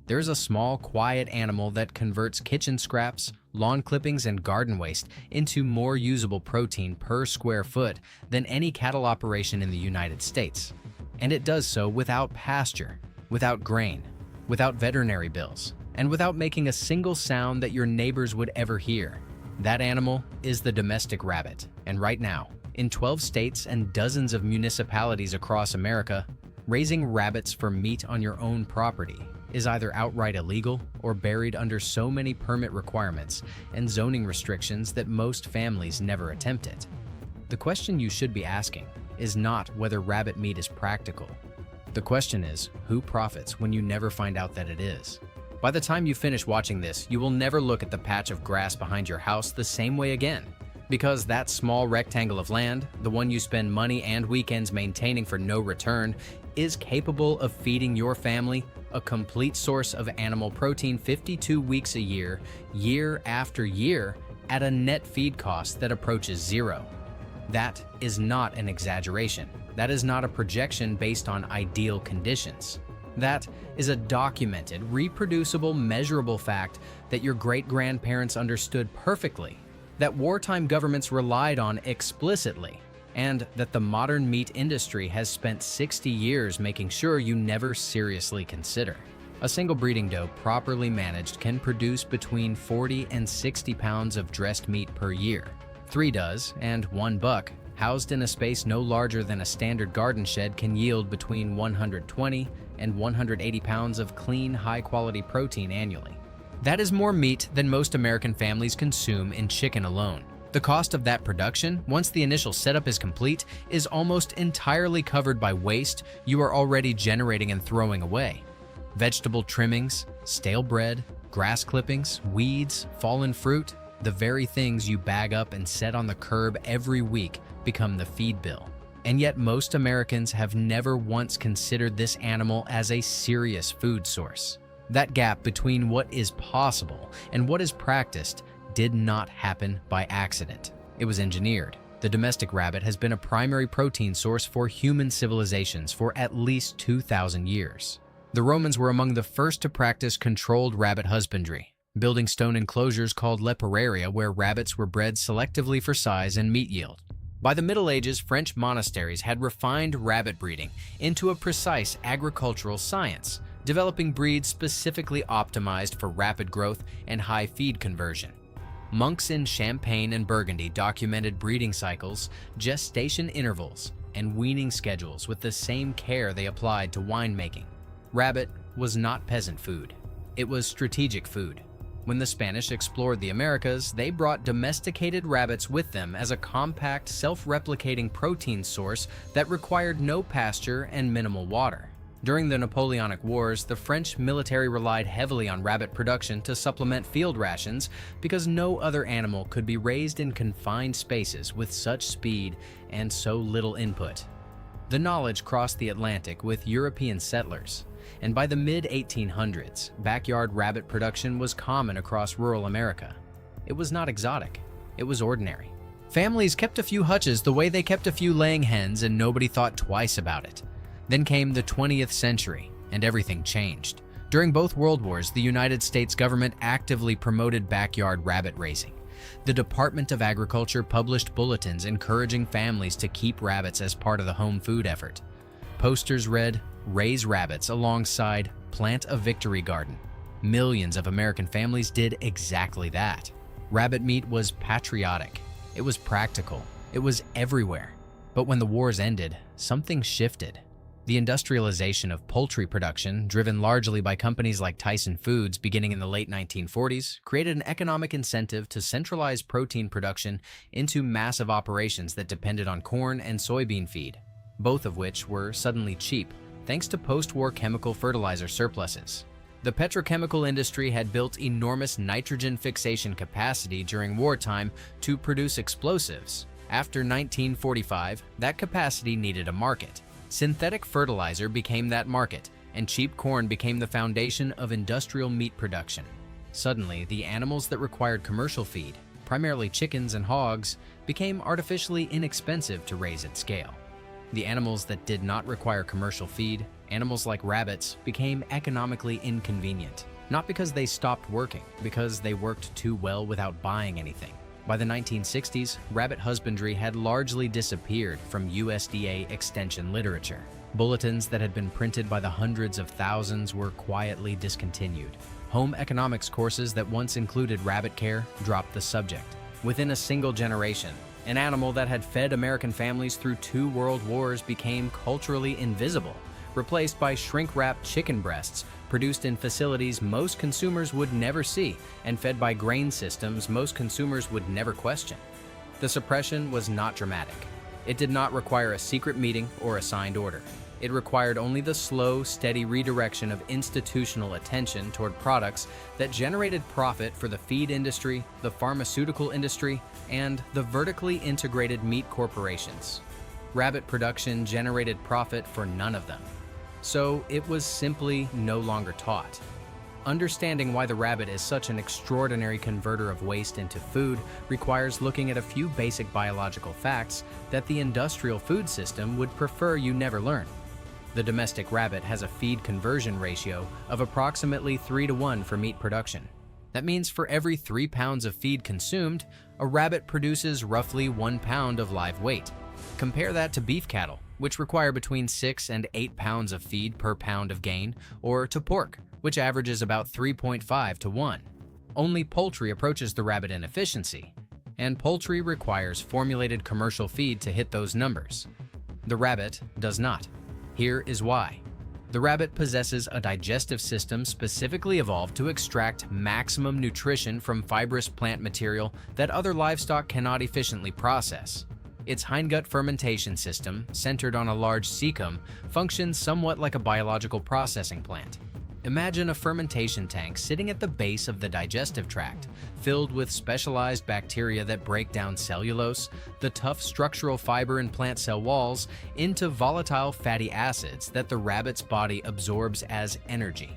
There's a small, quiet animal that converts kitchen scraps, lawn clippings, and garden waste into more usable protein per square foot than any cattle operation in the United States. And it does so without pasture, without grain, without veterinary bills, and without making a single sound that your neighbors would ever hear. That animal is the domestic rabbit. And right now, in 12 states and dozens of municipalities across America, raising rabbits for meat on your own property is either outright illegal or buried under so many permit requirements and zoning restrictions that most families never attempt it. The question you should be asking is not whether rabbit meat is practical. The question is, who profits when you never find out that it is? By the time you finish watching this, you will never look at the patch of grass behind your house the same way again. Because that small rectangle of land, the one you spend money and weekends maintaining for no return, is capable of feeding your family a complete source of animal protein 52 weeks a year, year after year, at a net feed cost that approaches zero. That is not an exaggeration. That is not a projection based on ideal conditions. That is a documented, reproducible, measurable fact that your great-grandparents understood perfectly, that wartime governments relied on explicitly, and that the modern meat industry has spent 60 years making sure you never seriously consider. A single breeding doe properly managed can produce between 40 and 60 pounds of dressed meat per year. 3 does and 1 buck, housed in a space no larger than a standard garden shed, can yield between 120 and 180 pounds of clean, high-quality protein annually. That is more meat than most American families consume in chicken alone. The cost of that production, once the initial setup is complete, is almost entirely covered by waste you are already generating and throwing away. Vegetable trimmings, stale bread, grass clippings, weeds, fallen fruit, the very things you bag up and set on the curb every week become the feed bill. And yet most Americans have never once considered this animal as a serious food source. That gap between what is possible and what is practiced did not happen by accident. It was engineered. The domestic rabbit has been a primary protein source for human civilizations for at least 2,000 years. The Romans were among the first to practice controlled rabbit husbandry, building stone enclosures called leperaria where rabbits were bred selectively for size and meat yield. By the Middle Ages, French monasteries had refined rabbit breeding into a precise agricultural science, developing breeds specifically optimized for rapid growth and high feed conversion. Monks in Champagne and Burgundy documented breeding cycles, gestation intervals, and weaning schedules with the same care they applied to winemaking. Rabbit was not peasant food. It was strategic food. When the Spanish explored the Americas, they brought domesticated rabbits with them as a compact, self-replicating protein source that required no pasture and minimal water. During the Napoleonic Wars, the French military relied heavily on rabbit production to supplement field rations because no other animal could be raised in confined spaces with such speed and so little input. The knowledge crossed the Atlantic with European settlers, and by the mid-1800s, backyard rabbit production was common across rural America. It was not exotic, it was ordinary. Families kept a few hutches the way they kept a few laying hens, and nobody thought twice about it. Then came the 20th century, and everything changed. During both World Wars, the United States government actively promoted backyard rabbit raising. The Department of Agriculture published bulletins encouraging families to keep rabbits as part of the home food effort. Posters read, "Raise rabbits," alongside "Plant a victory garden." Millions of American families did exactly that. Rabbit meat was patriotic. It was practical. It was everywhere. But when the wars ended, something shifted. The industrialization of poultry production, driven largely by companies like Tyson Foods beginning in the late 1940s, created an economic incentive to centralize protein production into massive operations that depended on corn and soybean feed, both of which were suddenly cheap, thanks to post-war chemical fertilizer surpluses. The petrochemical industry had built enormous nitrogen fixation capacity during wartime to produce explosives. After 1945, that capacity needed a market. Synthetic fertilizer became that market, and cheap corn became the foundation of industrial meat production. Suddenly, the animals that required commercial feed, primarily chickens and hogs, became artificially inexpensive to raise at scale. The animals that did not require commercial feed, animals like rabbits, became economically inconvenient. Not because they stopped working, because they worked too well without buying anything. By the 1960s, rabbit husbandry had largely disappeared from USDA extension literature. Bulletins that had been printed by the hundreds of thousands were quietly discontinued. Home economics courses that once included rabbit care dropped the subject. Within a single generation, an animal that had fed American families through 2 world wars became culturally invisible, replaced by shrink-wrapped chicken breasts produced in facilities most consumers would never see and fed by grain systems most consumers would never question. The suppression was not dramatic. It did not require a secret meeting or a signed order. It required only the slow, steady redirection of institutional attention toward products that generated profit for the feed industry, the pharmaceutical industry, and the vertically integrated meat corporations. Rabbit production generated profit for none of them. So it was simply no longer taught. Understanding why the rabbit is such an extraordinary converter of waste into food requires looking at a few basic biological facts that the industrial food system would prefer you never learn. The domestic rabbit has a feed conversion ratio of approximately 3:1 for meat production. That means for every 3 pounds of feed consumed, a rabbit produces roughly 1 pound of live weight. Compare that to beef cattle, which require between 6 and 8 pounds of feed per pound of gain, or to pork, which averages about 3.5 to 1. Only poultry approaches the rabbit in efficiency, and poultry requires formulated commercial feed to hit those numbers. The rabbit does not. Here is why. The rabbit possesses a digestive system specifically evolved to extract maximum nutrition from fibrous plant material that other livestock cannot efficiently process. Its hindgut fermentation system, centered on a large cecum, functions somewhat like a biological processing plant. Imagine a fermentation tank sitting at the base of the digestive tract, filled with specialized bacteria that break down cellulose, the tough structural fiber in plant cell walls, into volatile fatty acids that the rabbit's body absorbs as energy.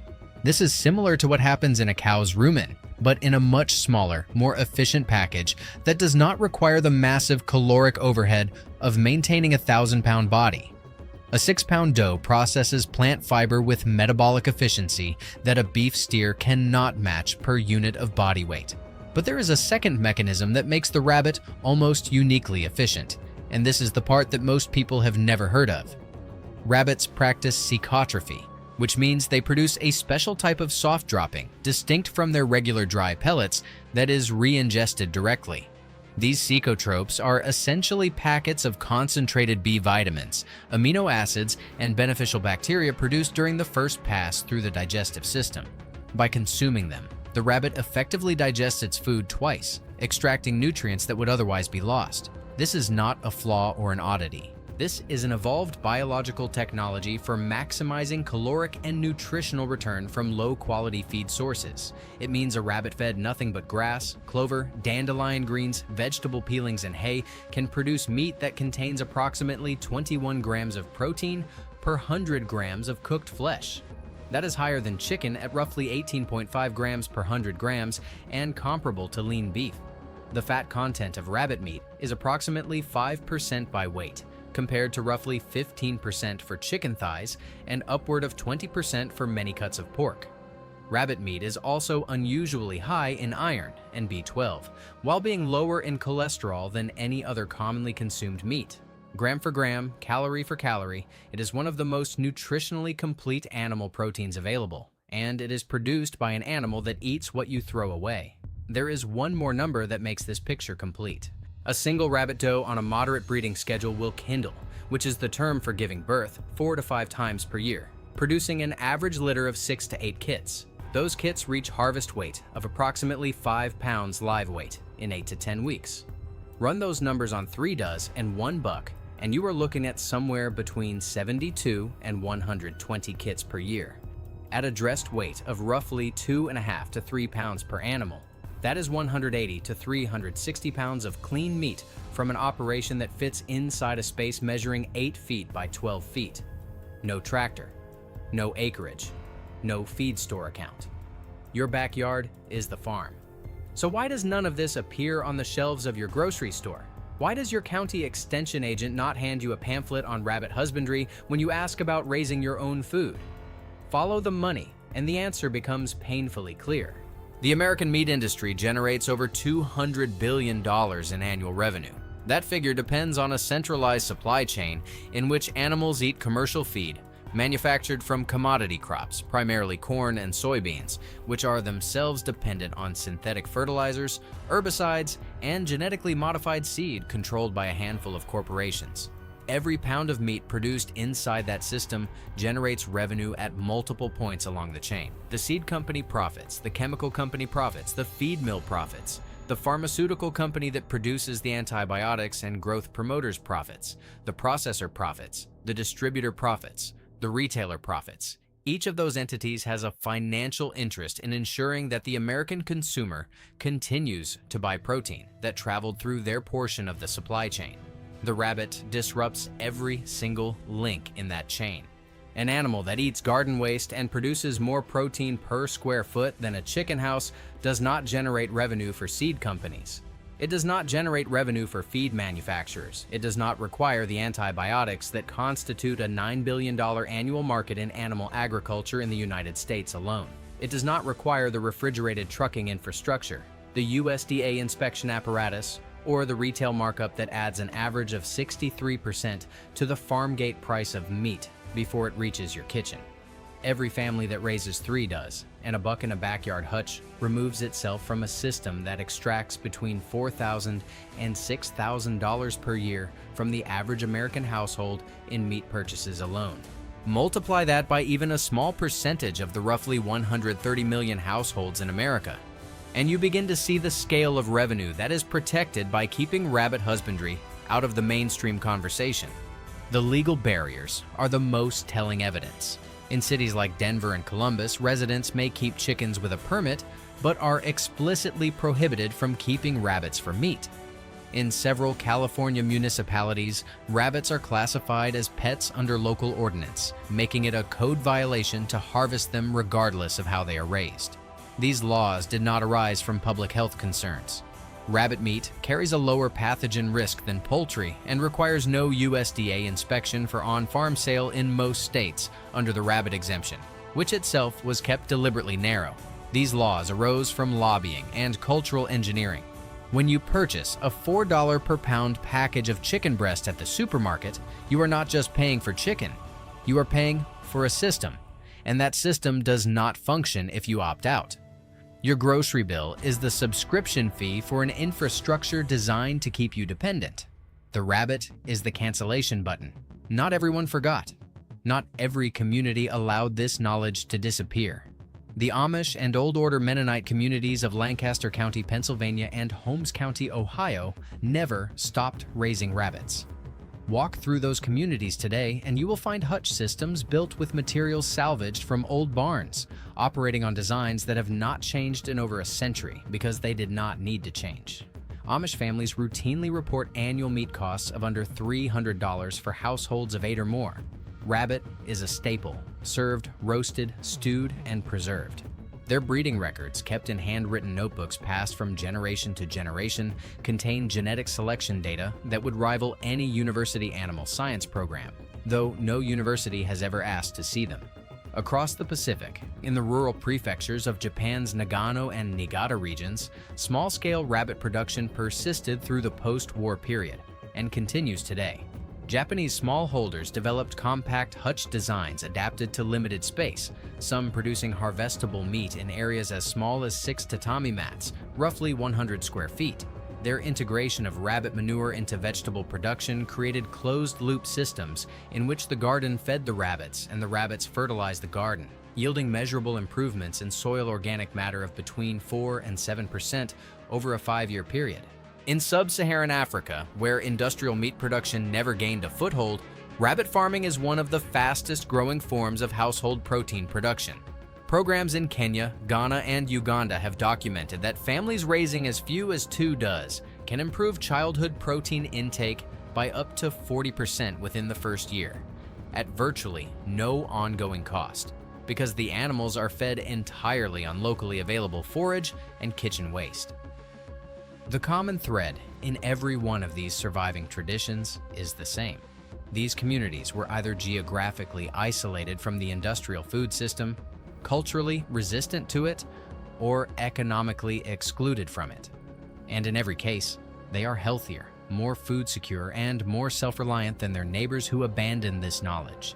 This is similar to what happens in a cow's rumen, but in a much smaller, more efficient package that does not require the massive caloric overhead of maintaining a 1,000-pound body. A 6-pound doe processes plant fiber with metabolic efficiency that a beef steer cannot match per unit of body weight. But there is a second mechanism that makes the rabbit almost uniquely efficient, and this is the part that most people have never heard of. Rabbits practice cecotrophy, which means they produce a special type of soft dropping, distinct from their regular dry pellets, that is re-ingested directly. These cecotropes are essentially packets of concentrated B vitamins, amino acids, and beneficial bacteria produced during the first pass through the digestive system. By consuming them, the rabbit effectively digests its food twice, extracting nutrients that would otherwise be lost. This is not a flaw or an oddity. This is an evolved biological technology for maximizing caloric and nutritional return from low-quality feed sources. It means a rabbit fed nothing but grass, clover, dandelion greens, vegetable peelings, and hay can produce meat that contains approximately 21 grams of protein per 100 grams of cooked flesh. That is higher than chicken at roughly 18.5 grams per 100 grams and comparable to lean beef. The fat content of rabbit meat is approximately 5% by weight, compared to roughly 15% for chicken thighs and upward of 20% for many cuts of pork. Rabbit meat is also unusually high in iron and B12, while being lower in cholesterol than any other commonly consumed meat. Gram for gram, calorie for calorie, it is one of the most nutritionally complete animal proteins available, and it is produced by an animal that eats what you throw away. There is one more number that makes this picture complete. A single rabbit doe on a moderate breeding schedule will kindle, which is the term for giving birth, 4 to 5 times per year, producing an average litter of 6 to 8 kits. Those kits reach harvest weight of approximately 5 pounds live weight in 8 to 10 weeks. Run those numbers on 3 does and 1 buck, and you are looking at somewhere between 72 and 120 kits per year. At a dressed weight of roughly 2.5 to 3 pounds per animal, that is 180 to 360 pounds of clean meat from an operation that fits inside a space measuring 8 feet by 12 feet. No tractor, no acreage, no feed store account. Your backyard is the farm. So why does none of this appear on the shelves of your grocery store? Why does your county extension agent not hand you a pamphlet on rabbit husbandry when you ask about raising your own food? Follow the money, and the answer becomes painfully clear. The American meat industry generates over $200 billion in annual revenue. That figure depends on a centralized supply chain in which animals eat commercial feed, manufactured from commodity crops, primarily corn and soybeans, which are themselves dependent on synthetic fertilizers, herbicides, and genetically modified seed controlled by a handful of corporations. Every pound of meat produced inside that system generates revenue at multiple points along the chain. The seed company profits, the chemical company profits, the feed mill profits, the pharmaceutical company that produces the antibiotics and growth promoters profits, the processor profits, the distributor profits, the retailer profits. Each of those entities has a financial interest in ensuring that the American consumer continues to buy protein that traveled through their portion of the supply chain. The rabbit disrupts every single link in that chain. An animal that eats garden waste and produces more protein per square foot than a chicken house does not generate revenue for seed companies. It does not generate revenue for feed manufacturers. It does not require the antibiotics that constitute a $9 billion annual market in animal agriculture in the United States alone. It does not require the refrigerated trucking infrastructure, the USDA inspection apparatus, or the retail markup that adds an average of 63% to the farm gate price of meat before it reaches your kitchen. Every family that raises 3 does, and a buck in a backyard hutch removes itself from a system that extracts between $4,000 and $6,000 per year from the average American household in meat purchases alone. Multiply that by even a small percentage of the roughly 130 million households in America, and you begin to see the scale of revenue that is protected by keeping rabbit husbandry out of the mainstream conversation. The legal barriers are the most telling evidence. In cities like Denver and Columbus, residents may keep chickens with a permit, but are explicitly prohibited from keeping rabbits for meat. In several California municipalities, rabbits are classified as pets under local ordinance, making it a code violation to harvest them regardless of how they are raised. These laws did not arise from public health concerns. Rabbit meat carries a lower pathogen risk than poultry and requires no USDA inspection for on-farm sale in most states under the rabbit exemption, which itself was kept deliberately narrow. These laws arose from lobbying and cultural engineering. When you purchase a $4 per pound package of chicken breast at the supermarket, you are not just paying for chicken, you are paying for a system, and that system does not function if you opt out. Your grocery bill is the subscription fee for an infrastructure designed to keep you dependent. The rabbit is the cancellation button. Not everyone forgot. Not every community allowed this knowledge to disappear. The Amish and Old Order Mennonite communities of Lancaster County, Pennsylvania and Holmes County, Ohio never stopped raising rabbits. Walk through those communities today and you will find hutch systems built with materials salvaged from old barns, operating on designs that have not changed in over a century because they did not need to change. Amish families routinely report annual meat costs of under $300 for households of 8 or more. Rabbit is a staple, served, roasted, stewed, and preserved. Their breeding records, kept in handwritten notebooks passed from generation to generation, contain genetic selection data that would rival any university animal science program, though no university has ever asked to see them. Across the Pacific, in the rural prefectures of Japan's Nagano and Niigata regions, small-scale rabbit production persisted through the post-war period and continues today. Japanese smallholders developed compact hutch designs adapted to limited space, some producing harvestable meat in areas as small as 6 tatami mats, roughly 100 square feet. Their integration of rabbit manure into vegetable production created closed-loop systems in which the garden fed the rabbits and the rabbits fertilized the garden, yielding measurable improvements in soil organic matter of between 4 and 7% over a 5-year period. In sub-Saharan Africa, where industrial meat production never gained a foothold, rabbit farming is one of the fastest growing forms of household protein production. Programs in Kenya, Ghana, and Uganda have documented that families raising as few as 2 does can improve childhood protein intake by up to 40% within the first year, at virtually no ongoing cost, because the animals are fed entirely on locally available forage and kitchen waste. The common thread in every one of these surviving traditions is the same. These communities were either geographically isolated from the industrial food system, culturally resistant to it, or economically excluded from it. And in every case, they are healthier, more food secure, and more self-reliant than their neighbors who abandoned this knowledge.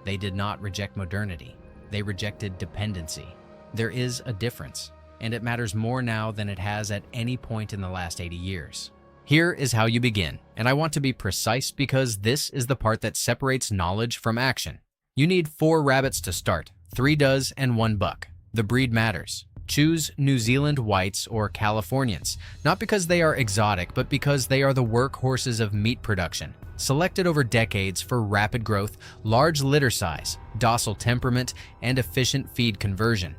They did not reject modernity. They rejected dependency. There is a difference, and it matters more now than it has at any point in the last 80 years. Here is how you begin, and I want to be precise because this is the part that separates knowledge from action. You need 4 rabbits to start, 3 does and 1 buck. The breed matters. Choose New Zealand whites or Californians, not because they are exotic, but because they are the workhorses of meat production, selected over decades for rapid growth, large litter size, docile temperament, and efficient feed conversion.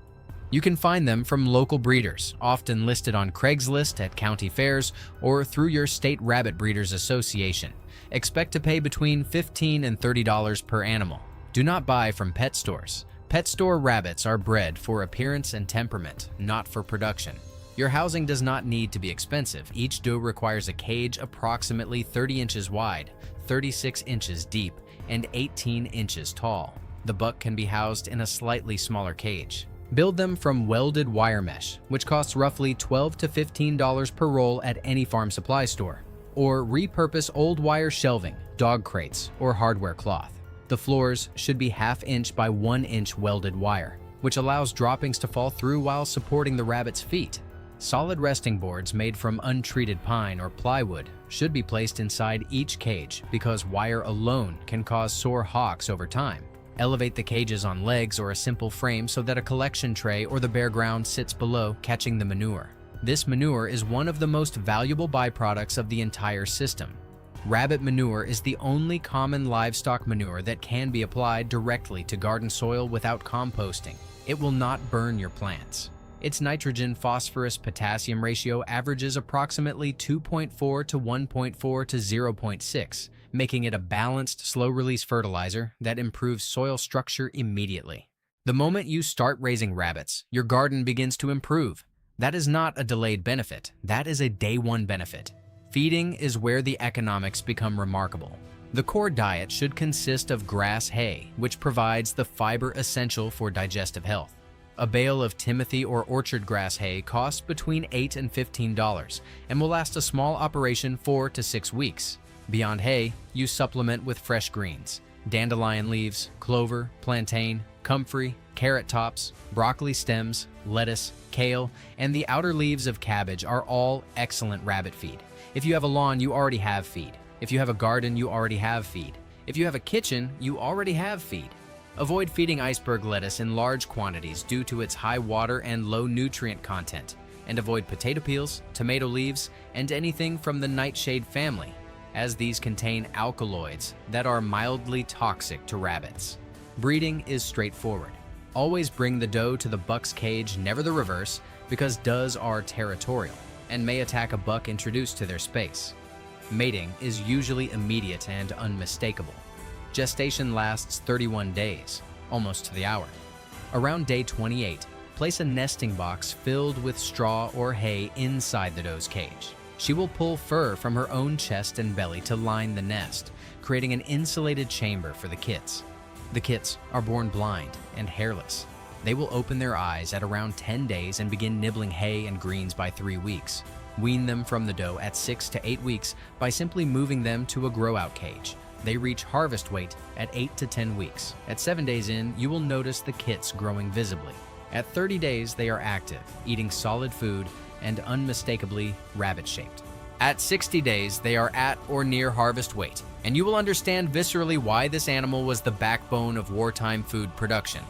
You can find them from local breeders, often listed on Craigslist at county fairs or through your state rabbit breeders association. Expect to pay between $15 and $30 per animal. Do not buy from pet stores. Pet store rabbits are bred for appearance and temperament, not for production. Your housing does not need to be expensive. Each doe requires a cage approximately 30 inches wide, 36 inches deep, and 18 inches tall. The buck can be housed in a slightly smaller cage. Build them from welded wire mesh, which costs roughly $12 to $15 per roll at any farm supply store. Or repurpose old wire shelving, dog crates, or hardware cloth. The floors should be 1/2 inch by 1 inch welded wire, which allows droppings to fall through while supporting the rabbit's feet. Solid resting boards made from untreated pine or plywood should be placed inside each cage because wire alone can cause sore hocks over time. Elevate the cages on legs or a simple frame so that a collection tray or the bare ground sits below, catching the manure. This manure is one of the most valuable byproducts of the entire system. Rabbit manure is the only common livestock manure that can be applied directly to garden soil without composting. It will not burn your plants. Its nitrogen, phosphorus, potassium ratio averages approximately 2.4 to 1.4 to 0.6, making it a balanced, slow-release fertilizer that improves soil structure immediately. The moment you start raising rabbits, your garden begins to improve. That is not a delayed benefit. That is a day-one benefit. Feeding is where the economics become remarkable. The core diet should consist of grass hay, which provides the fiber essential for digestive health. A bale of Timothy or orchard grass hay costs between $8 and $15 and will last a small operation 4 to 6 weeks. Beyond hay, you supplement with fresh greens, dandelion leaves, clover, plantain, comfrey, carrot tops, broccoli stems, lettuce, kale, and the outer leaves of cabbage are all excellent rabbit feed. If you have a lawn, you already have feed. If you have a garden, you already have feed. If you have a kitchen, you already have feed. Avoid feeding iceberg lettuce in large quantities due to its high water and low nutrient content, and avoid potato peels, tomato leaves, and anything from the nightshade family, as these contain alkaloids that are mildly toxic to rabbits. Breeding is straightforward. Always bring the doe to the buck's cage, never the reverse, because does are territorial and may attack a buck introduced to their space. Mating is usually immediate and unmistakable. Gestation lasts 31 days, almost to the hour. Around day 28, place a nesting box filled with straw or hay inside the doe's cage. She will pull fur from her own chest and belly to line the nest, creating an insulated chamber for the kits. The kits are born blind and hairless. They will open their eyes at around 10 days and begin nibbling hay and greens by 3 weeks. Wean them from the doe at 6 to 8 weeks by simply moving them to a grow-out cage. They reach harvest weight at 8 to 10 weeks. At 7 days in, you will notice the kits growing visibly. At 30 days, they are active, eating solid food and unmistakably rabbit-shaped. At 60 days, they are at or near harvest weight, and you will understand viscerally why this animal was the backbone of wartime food production.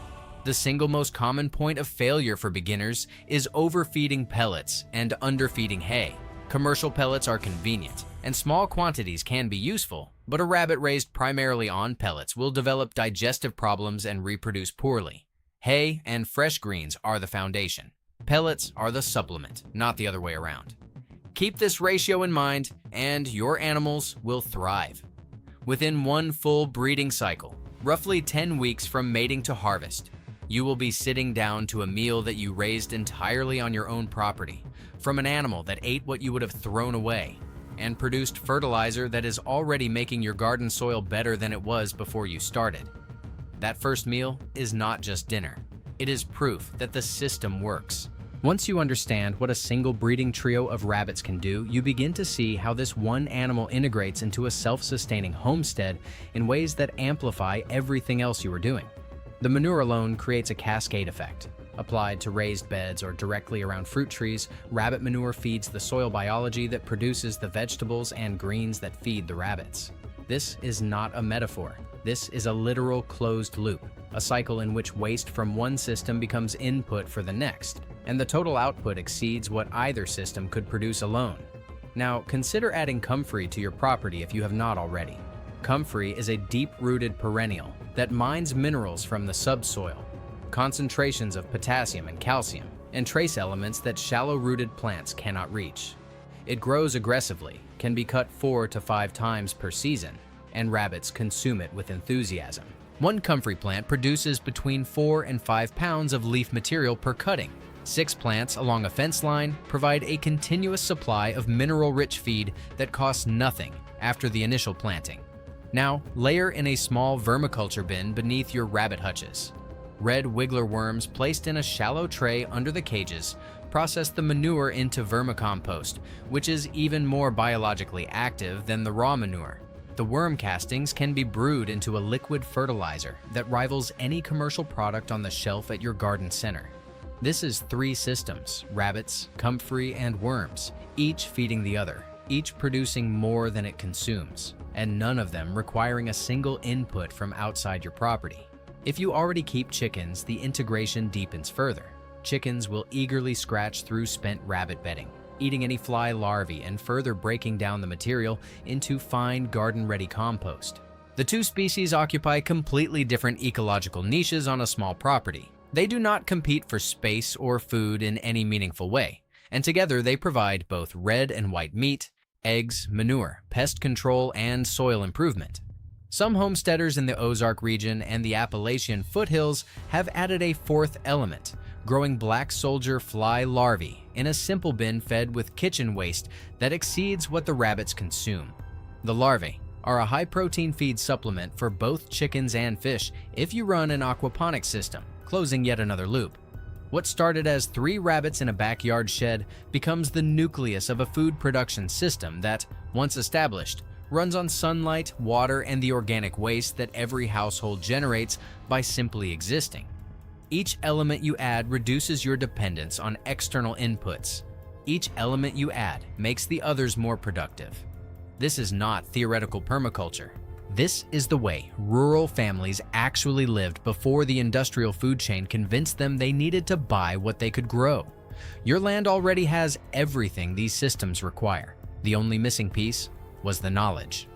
The single most common point of failure for beginners is overfeeding pellets and underfeeding hay. Commercial pellets are convenient, and small quantities can be useful, but a rabbit raised primarily on pellets will develop digestive problems and reproduce poorly. Hay and fresh greens are the foundation. Pellets are the supplement, not the other way around. Keep this ratio in mind, and your animals will thrive. Within one full breeding cycle, roughly 10 weeks from mating to harvest, You will be sitting down to a meal that you raised entirely on your own property, from an animal that ate what you would have thrown away, and produced fertilizer that is already making your garden soil better than it was before you started. That first meal is not just dinner. It is proof that the system works. Once you understand what a single breeding trio of rabbits can do, you begin to see how this one animal integrates into a self-sustaining homestead in ways that amplify everything else you are doing. The manure alone creates a cascade effect. Applied to raised beds or directly around fruit trees, rabbit manure feeds the soil biology that produces the vegetables and greens that feed the rabbits. This is not a metaphor. This is a literal closed loop, a cycle in which waste from one system becomes input for the next, and the total output exceeds what either system could produce alone. Now, consider adding comfrey to your property if you have not already. Comfrey is a deep-rooted perennial that mines minerals from the subsoil, concentrations of potassium and calcium, and trace elements that shallow-rooted plants cannot reach. It grows aggressively, can be cut 4 to 5 times per season, and rabbits consume it with enthusiasm. One comfrey plant produces between 4 and 5 pounds of leaf material per cutting. 6 plants along a fence line provide a continuous supply of mineral-rich feed that costs nothing after the initial planting. Now, layer in a small vermiculture bin beneath your rabbit hutches. Red wiggler worms placed in a shallow tray under the cages process the manure into vermicompost, which is even more biologically active than the raw manure. The worm castings can be brewed into a liquid fertilizer that rivals any commercial product on the shelf at your garden center. This is 3 systems: rabbits, comfrey, and worms, each feeding the other, each producing more than it consumes, and none of them requiring a single input from outside your property. If you already keep chickens, the integration deepens further. Chickens will eagerly scratch through spent rabbit bedding, eating any fly larvae and further breaking down the material into fine garden-ready compost. The 2 species occupy completely different ecological niches on a small property. They do not compete for space or food in any meaningful way, and together they provide both red and white meat, eggs, manure, pest control, and soil improvement. Some homesteaders in the Ozark region and the Appalachian foothills have added a 4th element: growing black soldier fly larvae in a simple bin fed with kitchen waste that exceeds what the rabbits consume. The larvae are a high-protein feed supplement for both chickens and fish if you run an aquaponics system, closing yet another loop. What started as 3 rabbits in a backyard shed becomes the nucleus of a food production system that, once established, runs on sunlight, water, and the organic waste that every household generates by simply existing. Each element you add reduces your dependence on external inputs. Each element you add makes the others more productive. This is not theoretical permaculture. This is the way rural families actually lived before the industrial food chain convinced them they needed to buy what they could grow. Your land already has everything these systems require. The only missing piece was the knowledge.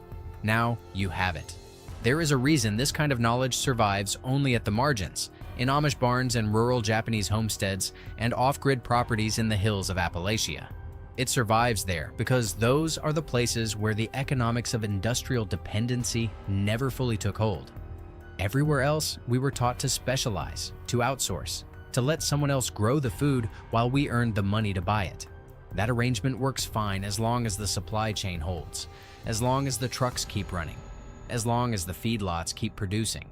Now you have it. There is a reason this kind of knowledge survives only at the margins, in Amish barns and rural Japanese homesteads and off-grid properties in the hills of Appalachia. It survives there because those are the places where the economics of industrial dependency never fully took hold. Everywhere else, we were taught to specialize, to outsource, to let someone else grow the food while we earned the money to buy it. That arrangement works fine as long as the supply chain holds, as long as the trucks keep running, as long as the feedlots keep producing,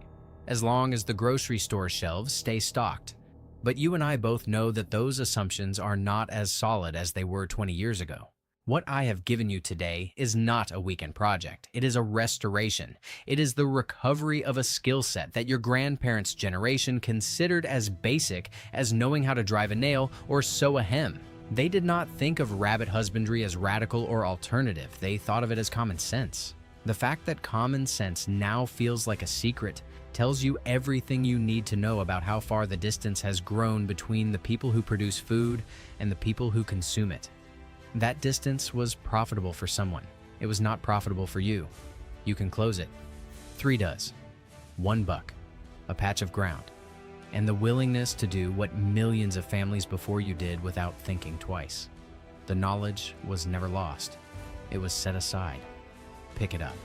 as long as the grocery store shelves stay stocked. But you and I both know that those assumptions are not as solid as they were 20 years ago. What I have given you today is not a weekend project. It is a restoration. It is the recovery of a skill set that your grandparents' generation considered as basic as knowing how to drive a nail or sew a hem. They did not think of rabbit husbandry as radical or alternative. They thought of it as common sense. The fact that common sense now feels like a secret tells you everything you need to know about how far the distance has grown between the people who produce food and the people who consume it. That distance was profitable for someone. It was not profitable for you. You can close it. 3 does. $1, a patch of ground, and the willingness to do what millions of families before you did without thinking twice. The knowledge was never lost. It was set aside. Pick it up.